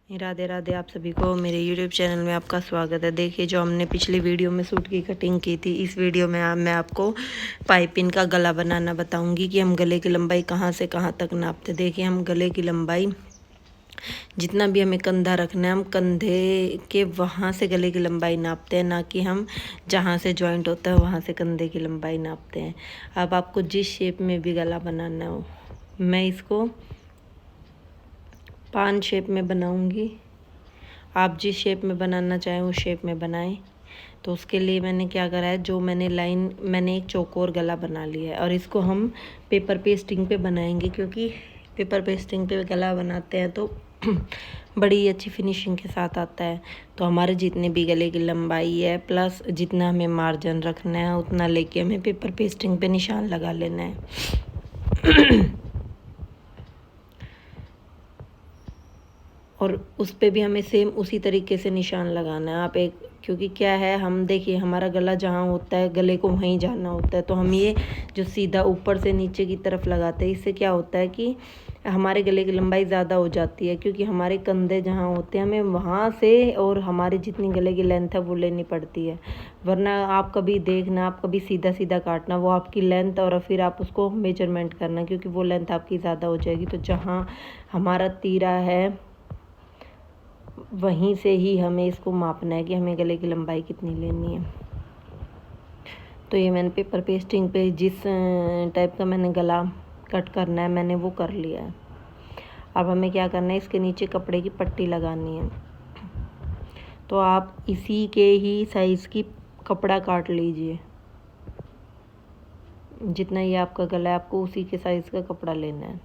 राधे राधे। आप सभी को मेरे YouTube चैनल में आपका स्वागत है। देखिए, जो हमने पिछली वीडियो में सूट की कटिंग की थी, इस वीडियो में मैं आपको पाइपिंग का गला बनाना बताऊंगी कि हम गले की लंबाई कहाँ से कहाँ तक नापते। देखिए, हम गले की लंबाई जितना भी हमें कंधा रखना है, हम कंधे के वहाँ से गले की लंबाई नापते हैं, ना कि हम जहाँ से जॉइंट होता है वहाँ से कंधे की लंबाई नापते हैं। अब आपको जिस शेप में भी गला बनाना हो, मैं इसको 5 शेप में बनाऊंगी। आप जिस शेप में बनाना चाहें उस शेप में बनाएं। तो उसके लिए मैंने क्या करा है, जो मैंने एक चौकोर गला बना लिया है और इसको हम पेपर पेस्टिंग पे बनाएंगे, क्योंकि पेपर पेस्टिंग पे गला बनाते हैं तो बड़ी अच्छी फिनिशिंग के साथ आता है। तो हमारे जितने भी गले की लंबाई है प्लस जितना हमें मार्जिन रखना है उतना लेके हमें पेपर पेस्टिंग पे निशान लगा लेना है। और उस पे भी हमें सेम उसी तरीके से निशान लगाना है। क्योंकि क्या है, हम देखिए हमारा गला जहाँ होता है गले को वहीं जाना होता है, तो हम ये जो सीधा ऊपर से नीचे की तरफ लगाते हैं, इससे क्या होता है कि हमारे गले की लंबाई ज़्यादा हो जाती है, क्योंकि हमारे कंधे जहाँ होते हैं हमें वहाँ से और हमारी जितनी गले की लेंथ है वो लेनी पड़ती है। वरना आप कभी सीधा सीधा काटना, वो आपकी लेंथ और फिर आप उसको मेजरमेंट करना, क्योंकि वो लेंथ आपकी ज़्यादा हो जाएगी। तो जहाँ हमारा तीरा है वहीं से ही हमें इसको मापना है कि हमें गले की लंबाई कितनी लेनी है। तो ये मैंने पेपर पेस्टिंग पे जिस टाइप का मैंने गला कट करना है मैंने वो कर लिया है। अब हमें क्या करना है, इसके नीचे कपड़े की पट्टी लगानी है। तो आप इसी के ही साइज़ की कपड़ा काट लीजिए। जितना ये आपका गला है आपको उसी के साइज़ का कपड़ा लेना है।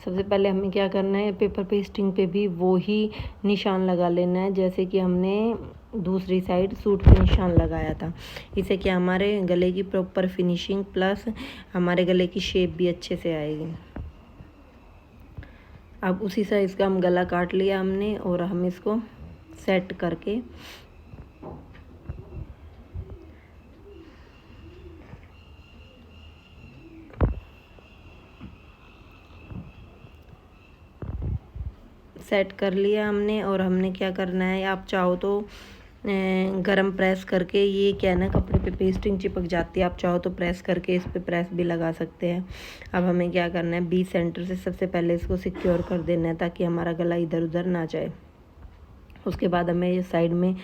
सबसे पहले हमें क्या करना है, पेपर पेस्टिंग पे भी वो ही निशान लगा लेना है जैसे कि हमने दूसरी साइड सूट पे निशान लगाया था। इससे क्या हमारे गले की प्रॉपर फिनिशिंग प्लस हमारे गले की शेप भी अच्छे से आएगी। अब उसी साइज़ का हम गला काट लिया हमने और हम इसको सेट करके सेट कर लिया हमने। और हमने क्या करना है, आप चाहो तो गरम प्रेस करके, ये क्या है ना कपड़े पे पेस्टिंग चिपक जाती है, आप चाहो तो प्रेस करके इस पे प्रेस भी लगा सकते हैं। अब हमें क्या करना है, बी सेंटर से सबसे पहले इसको सिक्योर कर देना है ताकि हमारा गला इधर उधर ना जाए। उसके बाद हमें ये साइड में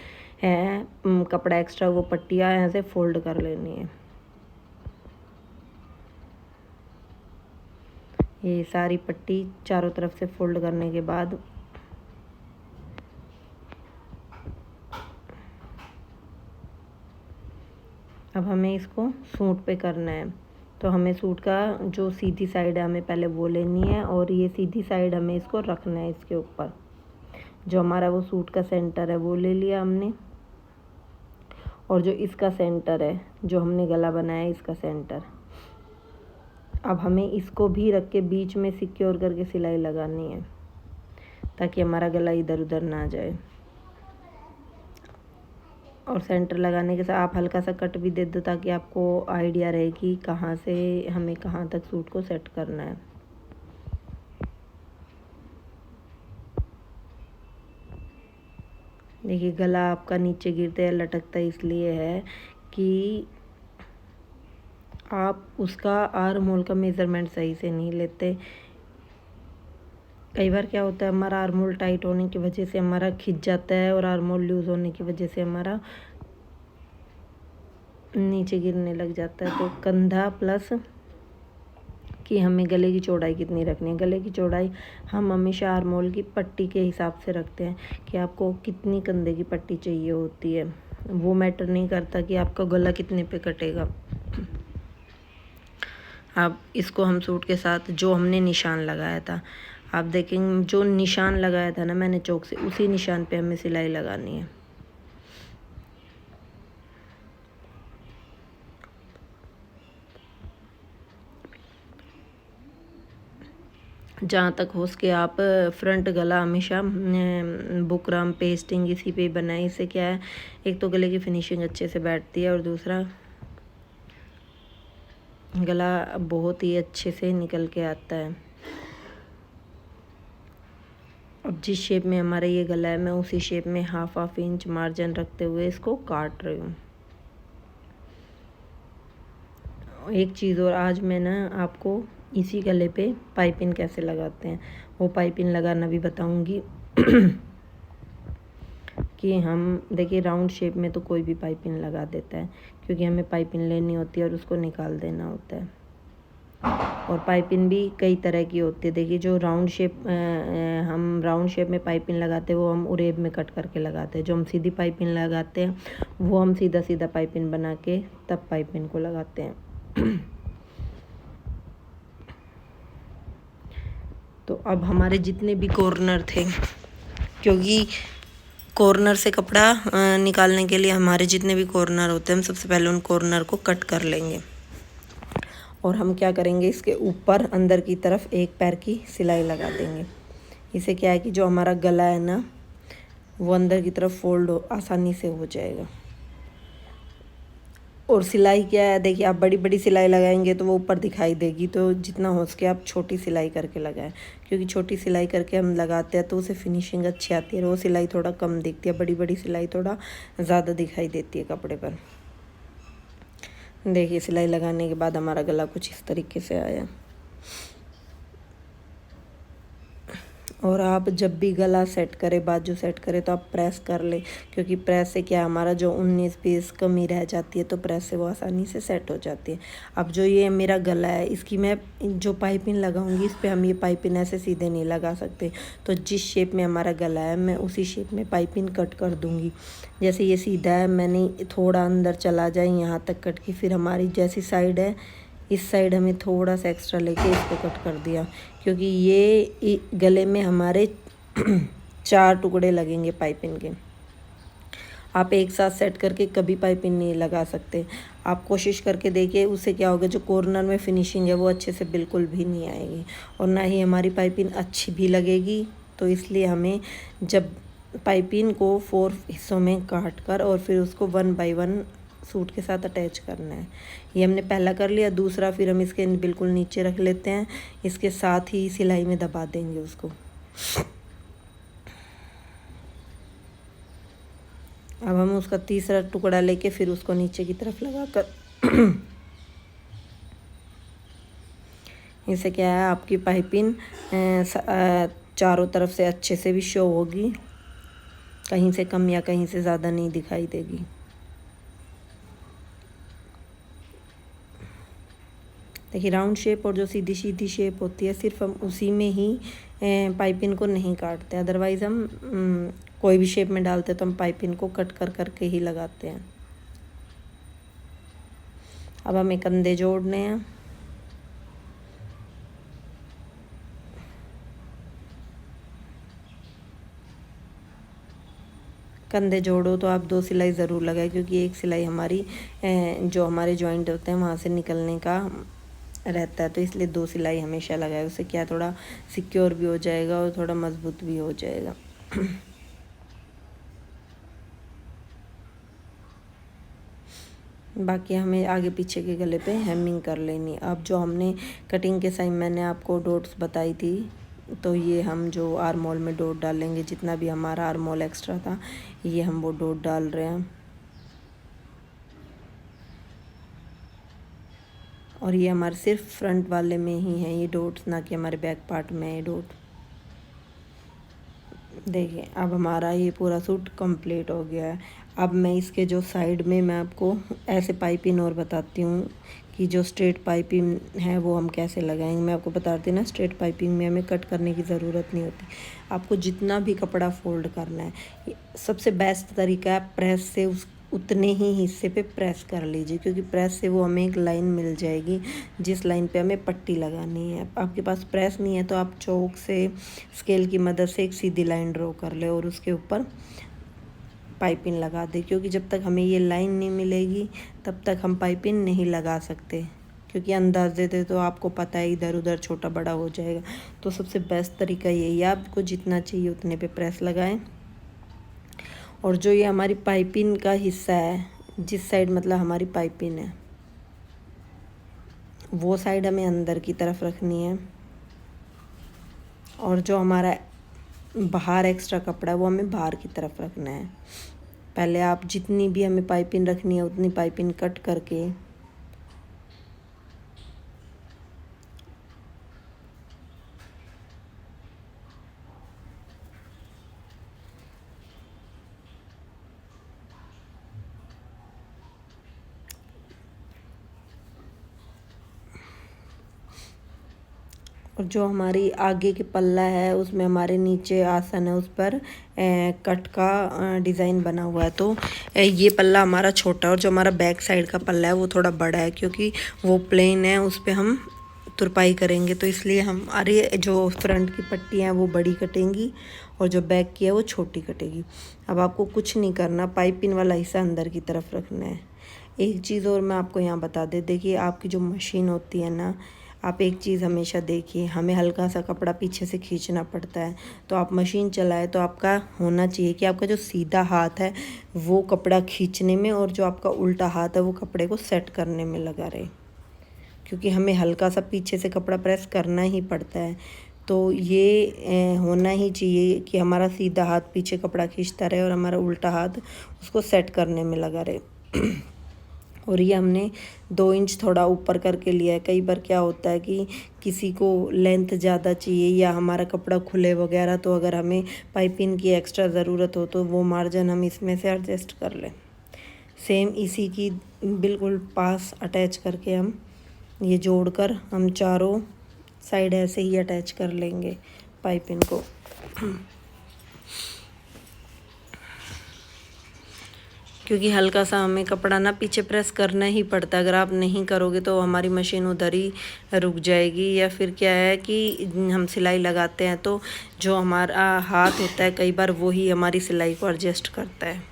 है कपड़ा एक्स्ट्रा, वो पट्टियाँ यहाँ से फोल्ड कर लेनी है। ये सारी पट्टी चारों तरफ से फोल्ड करने के बाद अब हमें इसको सूट पे करना है। तो हमें सूट का जो सीधी साइड है हमें पहले वो लेनी है और ये सीधी साइड हमें इसको रखना है इसके ऊपर। जो हमारा वो सूट का सेंटर है वो ले लिया हमने, और जो इसका सेंटर है जो हमने गला बनाया है इसका सेंटर, अब हमें इसको भी रख के बीच में सिक्योर करके सिलाई लगानी है ताकि हमारा गला इधर उधर ना जाए। और सेंटर लगाने के साथ आप हल्का सा कट भी दे दो ताकि आपको आइडिया रहे कि कहाँ से हमें कहाँ तक सूट को सेट करना है। देखिए, गला आपका नीचे गिरता है लटकता इसलिए है कि आप उसका आर्म होल का मेज़रमेंट सही से नहीं लेते। कई बार क्या होता है, हमारा आर्म होल टाइट होने की वजह से हमारा खिंच जाता है और आर्म होल लूज़ होने की वजह से हमारा नीचे गिरने लग जाता है। तो कंधा प्लस कि हमें गले की चौड़ाई कितनी रखनी है। गले की चौड़ाई हम हमेशा आर्म होल की पट्टी के हिसाब से रखते हैं कि आपको कितनी कंधे की पट्टी चाहिए होती है। वो मैटर नहीं करता कि आपका गला कितने पे कटेगा। अब इसको हम सूट के साथ जो हमने निशान लगाया था, आप देखेंगे जो निशान लगाया था ना मैंने चौक से, उसी निशान पे हमें सिलाई लगानी है। जहाँ तक हो सके आप फ्रंट गला हमेशा बुकरम पेस्टिंग इसी पे बनाए। इससे क्या है, एक तो गले की फिनिशिंग अच्छे से बैठती है और दूसरा गला बहुत ही अच्छे से निकल के आता है। अब जिस शेप में हमारा ये गला है मैं उसी शेप में हाफ इंच मार्जिन रखते हुए इसको काट रही हूँ। एक चीज़ और, आज मैं ना आपको इसी गले पे पाइपिंग कैसे लगाते हैं वो पाइपिंग लगाना भी बताऊंगी। कि हम देखिए राउंड शेप में तो कोई भी पाइपिंग लगा देता है, क्योंकि हमें पाइपिंग लेनी होती है और उसको निकाल देना होता है। और पाइपिंग भी कई तरह की होती है। देखिए जो राउंड शेप हम राउंड शेप में पाइपिंग लगाते हैं वो हम उरेब में कट करके लगाते हैं। जो हम सीधी पाइपिंग लगाते हैं वो हम सीधा सीधा पाइपिंग बना के तब पाइपिंग को लगाते हैं। तो अब हमारे जितने भी कॉर्नर थे, क्योंकि कॉर्नर से कपड़ा निकालने के लिए हमारे जितने भी कॉर्नर होते हैं हम सबसे पहले उन कॉर्नर को कट कर लेंगे। और हम क्या करेंगे, इसके ऊपर अंदर की तरफ एक पैर की सिलाई लगा देंगे। इससे क्या है कि जो हमारा गला है ना वो अंदर की तरफ फोल्ड आसानी से हो जाएगा। और सिलाई क्या है, देखिए आप बड़ी बड़ी सिलाई लगाएंगे तो वो ऊपर दिखाई देगी, तो जितना हो सके आप छोटी सिलाई करके लगाएं, क्योंकि छोटी सिलाई करके हम लगाते हैं तो उसे फिनिशिंग अच्छी आती है। और वो सिलाई थोड़ा कम दिखती है, बड़ी बड़ी सिलाई थोड़ा ज़्यादा दिखाई देती है कपड़े पर। देखिए सिलाई लगाने के बाद हमारा गला कुछ इस तरीके से आया। और आप जब भी गला सेट करें, बाजू सेट करें, तो आप प्रेस कर लें, क्योंकि प्रेस से क्या हमारा जो 19-20 कमी रह जाती है तो प्रेस से वो आसानी से सेट हो जाती है। अब जो ये मेरा गला है इसकी मैं जो पाइपिंग लगाऊंगी इस पे हम ये पाइपिंग ऐसे सीधे नहीं लगा सकते। तो जिस शेप में हमारा गला है मैं उसी शेप में पाइपिंग कट कर दूँगी। जैसे ये सीधा है, मैंने थोड़ा अंदर चला जाए यहाँ तक कट की, फिर हमारी जैसी साइड है इस साइड हमें थोड़ा सा एक्स्ट्रा लेके इसको कट कर दिया, क्योंकि ये गले में हमारे 4 टुकड़े लगेंगे पाइपिंग के। आप एक साथ सेट करके कभी पाइपिंग नहीं लगा सकते। आप कोशिश करके देखिए, उससे क्या होगा, जो कॉर्नर में फिनिशिंग है वो अच्छे से बिल्कुल भी नहीं आएगी और ना ही हमारी पाइपिंग अच्छी भी लगेगी। तो इसलिए हमें जब पाइपिंग को 4 हिस्सों में काट कर और फिर उसको 1 बाय 1 सूट के साथ अटैच करना है। ये हमने पहला कर लिया। दूसरा फिर हम इसके बिल्कुल नीचे रख लेते हैं, इसके साथ ही सिलाई में दबा देंगे उसको। अब हम उसका तीसरा टुकड़ा लेके फिर उसको नीचे की तरफ लगाकर इससे क्या है, आपकी पाइपिंग चारों तरफ से अच्छे से भी शो होगी, कहीं से कम या कहीं से ज़्यादा नहीं दिखाई देगी। देखिए राउंड शेप और जो सीधी सीधी शेप होती है सिर्फ हम उसी में ही पाइपिंग को नहीं काटते, अदरवाइज़ हम कोई भी शेप में डालते तो हम पाइपिंग को कट कर करके ही लगाते हैं। अब हमें कंधे जोड़ने हैं। कंधे जोड़ो तो आप 2 सिलाई ज़रूर लगाए, क्योंकि एक सिलाई हमारी जो हमारे जॉइंट होते हैं वहाँ से निकलने का रहता है, तो इसलिए 2 सिलाई हमेशा लगाए। उससे क्या थोड़ा सिक्योर भी हो जाएगा और थोड़ा मजबूत भी हो जाएगा। बाकी हमें आगे पीछे के गले पे हेमिंग कर लेनी। अब जो हमने कटिंग के टाइम मैंने आपको डॉट्स बताई थी, तो ये हम जो आर्म होल में डॉट डालेंगे, जितना भी हमारा आर्म होल एक्स्ट्रा था ये हम वो डॉट डाल रहे हैं। और ये हमारे सिर्फ फ्रंट वाले में ही है ये डॉट्स, ना कि हमारे बैक पार्ट में है डॉट। देखिए अब हमारा ये पूरा सूट कंप्लीट हो गया है। अब मैं इसके जो साइड में मैं आपको ऐसे पाइपिंग और बताती हूँ कि जो स्ट्रेट पाइपिंग है वो हम कैसे लगाएंगे। मैं आपको बताती ना, स्ट्रेट पाइपिंग में हमें कट करने की ज़रूरत नहीं होती। आपको जितना भी कपड़ा फोल्ड करना है, सबसे बेस्ट तरीका है प्रेस से उतने ही हिस्से पे प्रेस कर लीजिए, क्योंकि प्रेस से वो हमें एक लाइन मिल जाएगी जिस लाइन पे हमें पट्टी लगानी है। आपके पास प्रेस नहीं है तो आप चौक से स्केल की मदद से एक सीधी लाइन ड्रॉ कर ले और उसके ऊपर पाइपिंग लगा दे, क्योंकि जब तक हमें ये लाइन नहीं मिलेगी तब तक हम पाइपिंग नहीं लगा सकते, क्योंकि अंदाज देते तो आपको पता है इधर उधर छोटा बड़ा हो जाएगा। तो सबसे बेस्ट तरीका यही है, आपको जितना चाहिए उतने पे प्रेस लगाएं। और जो ये हमारी पाइपिंग का हिस्सा है, जिस साइड मतलब हमारी पाइपिंग है वो साइड हमें अंदर की तरफ रखनी है। और जो हमारा बाहर एक्स्ट्रा कपड़ा है वो हमें बाहर की तरफ रखना है। पहले आप जितनी भी हमें पाइपिंग रखनी है उतनी पाइपिंग कट करके और जो हमारी आगे के पल्ला है उसमें हमारे नीचे आसन है उस पर कट का डिज़ाइन बना हुआ है। तो ये पल्ला हमारा छोटा और जो हमारा बैक साइड का पल्ला है वो थोड़ा बड़ा है, क्योंकि वो प्लेन है उस पर हम तुरपाई करेंगे, तो इसलिए हमारे जो फ्रंट की पट्टी हैं वो बड़ी कटेंगी और जो बैक की है वो छोटी कटेगी। अब आपको कुछ नहीं करना, पाइपिंग वाला हिस्सा अंदर की तरफ रखना है। एक चीज़ और मैं आपको यहाँ बता दे, देखिए आपकी जो मशीन होती है ना, आप एक चीज़ हमेशा देखिए, हमें हल्का सा कपड़ा पीछे से खींचना पड़ता है। तो आप मशीन चलाए तो आपका होना चाहिए कि आपका जो सीधा हाथ है वो कपड़ा खींचने में और जो आपका उल्टा हाथ है वो कपड़े को सेट करने में लगा रहे, क्योंकि हमें हल्का सा पीछे से कपड़ा प्रेस करना ही पड़ता है। तो ये होना ही चाहिए कि हमारा सीधा हाथ पीछे कपड़ा खींचता रहे और हमारा उल्टा हाथ उसको सेट करने में लगा रहे। और ये हमने 2 इंच थोड़ा ऊपर करके लिया है। कई बार क्या होता है कि किसी को लेंथ ज़्यादा चाहिए या हमारा कपड़ा खुले वगैरह, तो अगर हमें पाइपिंग की एक्स्ट्रा ज़रूरत हो तो वो मार्जिन हम इसमें से एडजस्ट कर लें। सेम इसी की बिल्कुल पास अटैच करके हम ये जोड़कर हम चारों साइड ऐसे ही अटैच कर लेंगे पाइपिंग को। क्योंकि हल्का सा हमें कपड़ा ना पीछे प्रेस करना ही पड़ता है, अगर आप नहीं करोगे तो हमारी मशीन उधर ही रुक जाएगी। या फिर क्या है कि हम सिलाई लगाते हैं तो जो हमारा हाथ होता है कई बार वो ही हमारी सिलाई को एडजस्ट करता है,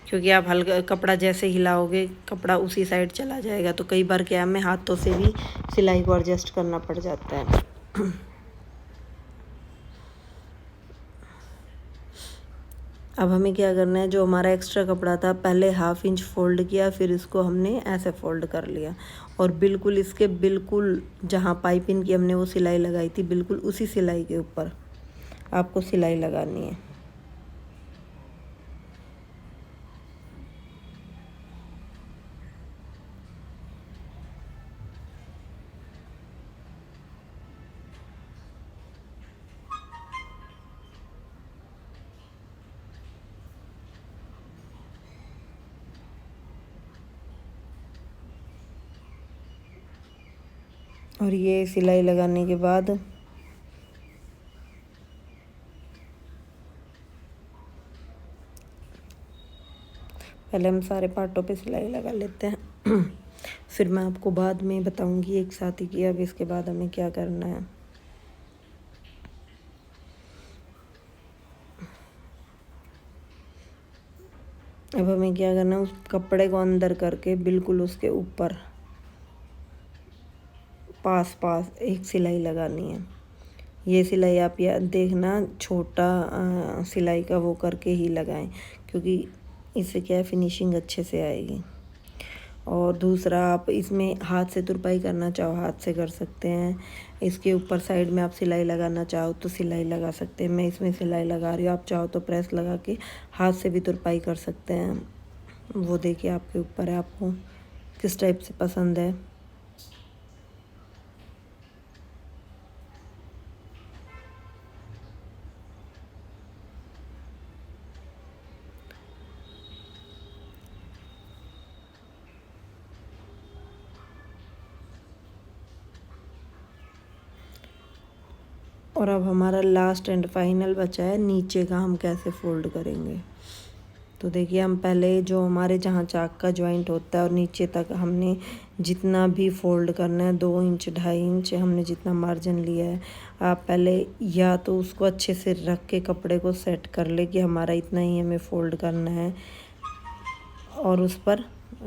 क्योंकि आप हल्का कपड़ा जैसे हिलाओगे कपड़ा उसी साइड चला जाएगा। तो कई बार क्या हमें हाथों से भी सिलाई को एडजस्ट करना पड़ जाता है। अब हमें क्या करना है, जो हमारा एक्स्ट्रा कपड़ा था पहले 1/2 इंच फोल्ड किया, फिर इसको हमने ऐसे फोल्ड कर लिया और बिल्कुल इसके बिल्कुल जहाँ पाइपिंग की हमने वो सिलाई लगाई थी बिल्कुल उसी सिलाई के ऊपर आपको सिलाई लगानी है। और ये सिलाई लगाने के बाद पहले हम सारे पार्टों पे सिलाई लगा लेते हैं। फिर मैं आपको बाद में बताऊंगी एक साथ ही कि अब इसके बाद हमें क्या करना है। अब हमें क्या करना है, उस कपड़े को अंदर करके बिल्कुल उसके ऊपर पास पास एक सिलाई लगानी है। ये सिलाई आप या देखना छोटा सिलाई का वो करके ही लगाएं, क्योंकि इससे क्या है फिनिशिंग अच्छे से आएगी। और दूसरा, आप इसमें हाथ से तुरपाई करना चाहो हाथ से कर सकते हैं, इसके ऊपर साइड में आप सिलाई लगाना चाहो तो सिलाई लगा सकते हैं। मैं इसमें सिलाई लगा रही हूँ, आप चाहो तो प्रेस लगा के हाथ से भी तुरपाई कर सकते हैं। वो देखिए आपके ऊपर है, आपको किस टाइप से पसंद है। और अब हमारा लास्ट एंड फाइनल बचा है नीचे का, हम कैसे फोल्ड करेंगे। तो देखिए हम पहले जो हमारे जहाँ चाक का जॉइंट होता है और नीचे तक हमने जितना भी फोल्ड करना है 2 इंच 2.5 इंच हमने जितना मार्जिन लिया है, आप पहले या तो उसको अच्छे से रख के कपड़े को सेट कर ले कि हमारा इतना ही हमें फोल्ड करना है और उस पर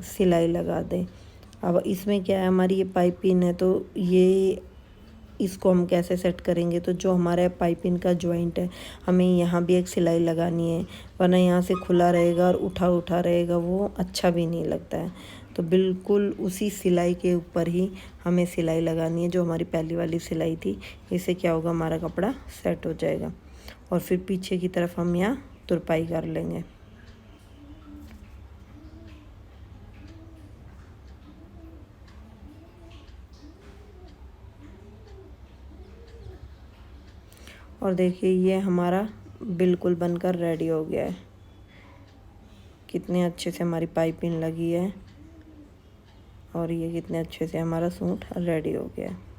सिलाई लगा दें। अब इसमें क्या है, हमारी ये पाइपिंग है तो ये इसको हम कैसे सेट करेंगे। तो जो हमारा पाइपिंग का जॉइंट है हमें यहाँ भी एक सिलाई लगानी है, वरना यहाँ से खुला रहेगा और उठा उठा रहेगा, वो अच्छा भी नहीं लगता है। तो बिल्कुल उसी सिलाई के ऊपर ही हमें सिलाई लगानी है जो हमारी पहली वाली सिलाई थी। इससे क्या होगा, हमारा कपड़ा सेट हो जाएगा। और फिर पीछे की तरफ हम यहाँ तुरपाई कर लेंगे। और देखिए ये हमारा बिल्कुल बनकर रेडी हो गया है। कितने अच्छे से हमारी पाइपिंग लगी है और ये कितने अच्छे से हमारा सूट रेडी हो गया है।